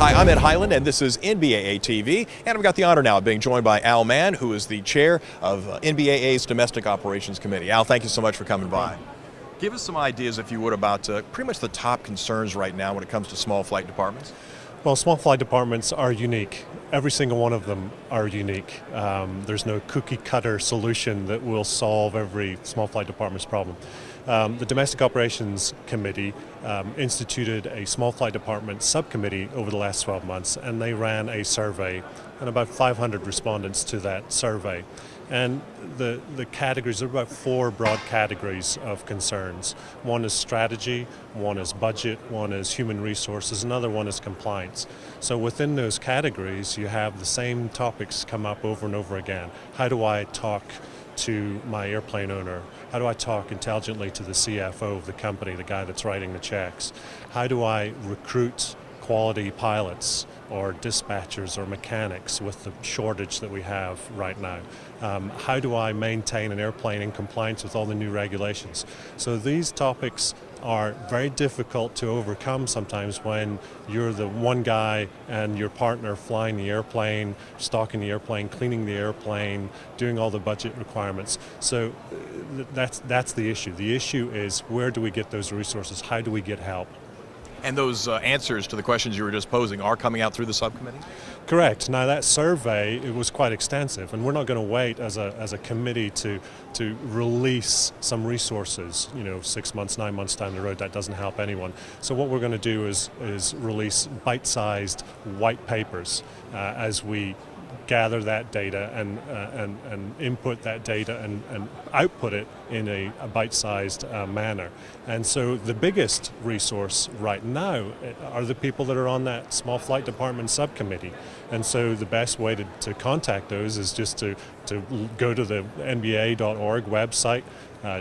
Hi, I'm Ed Highland, and this is NBAA TV, and I've got the honor now of being joined by Al Mann, who is the chair of NBAA's Domestic Operations Committee. Al, thank you so much for coming by. Give us some ideas, if you would, about pretty much the top concerns right now when it comes to small flight departments. Well, small flight departments are unique. Every single one of them are unique. There's no cookie-cutter solution that will solve every small flight department's problem. The Domestic Operations Committee instituted a Small Flight Department Subcommittee over the last 12 months, and they ran a survey, and about 500 respondents to that survey. And the categories, there are about 4 broad categories of concerns. One is strategy, one is budget, one is human resources, another one is compliance. So within those categories, you have the same topics come up over and over again. How do I talk to my airplane owner? How do I talk intelligently to the CFO of the company, the guy that's writing the checks? How do I recruit quality pilots or dispatchers or mechanics with the shortage that we have right now? How do I maintain an airplane in compliance with all the new regulations? So these topics are very difficult to overcome sometimes when you're the one guy and your partner flying the airplane, stocking the airplane, cleaning the airplane, doing all the budget requirements. So that's the issue. The issue is, where do we get those resources? How do we get help? And those answers to the questions you were just posing are coming out through the subcommittee? Correct. Now that survey, it was quite extensive, and we're not going to wait as a committee to release some resources, 6 months, 9 months down the road. That doesn't help anyone. So what we're going to do is release bite-sized white papers as we gather that data and input that data and output it in a bite-sized manner. And so the biggest resource right now are the people that are on that Small Flight Department Subcommittee. And so the best way to contact those is just to go to the NBA.org website,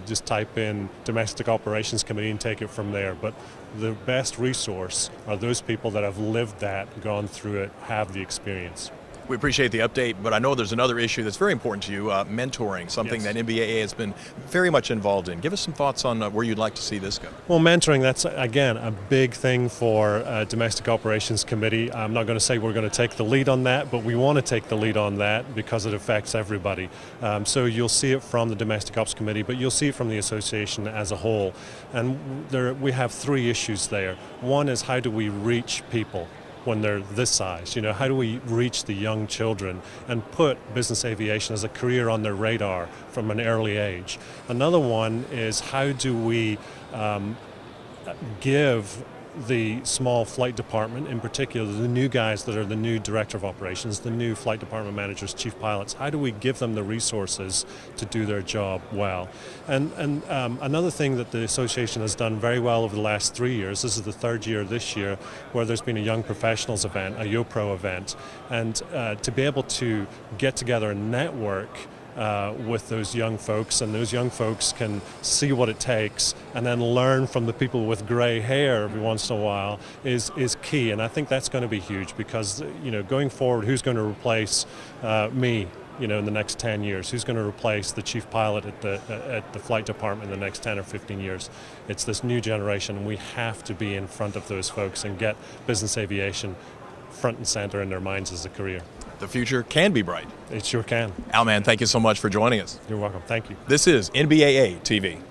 just type in Domestic Operations Committee and take it from there. But the best resource are those people that have lived that, gone through it, have the experience. We appreciate the update, but I know there's another issue that's very important to you, mentoring, something Yes. that NBAA has been very much involved in. Give us some thoughts on where you'd like to see this go. Well, mentoring, that's, again, a big thing for Domestic Operations Committee. I'm not going to say we're going to take the lead on that, but we want to take the lead on that because it affects everybody. So you'll see it from the Domestic Ops Committee, but you'll see it from the association as a whole. And we have 3 issues there. One is, how do we reach people when they're this size? How do we reach the young children and put business aviation as a career on their radar from an early age? Another one is, how do we give the small flight department, in particular the new guys that are the new director of operations, the new flight department managers, chief pilots, how do we give them the resources to do their job well? And another thing that the association has done very well over the last 3 years, this is the 3rd year this year, where there's been a Young Professionals event, a YoPro event, and to be able to get together and network with those young folks, and those young folks can see what it takes and then learn from the people with gray hair every once in a while is key. And I think that's going to be huge because, going forward, who's going to replace me? In the next 10 years, who's going to replace the chief pilot at the flight department in the next 10 or 15 years? It's this new generation, and we have to be in front of those folks and get business aviation front and center in their minds as a career. The future can be bright. It sure can. Al Mann, thank you so much for joining us. You're welcome. Thank you. This is NBAA TV.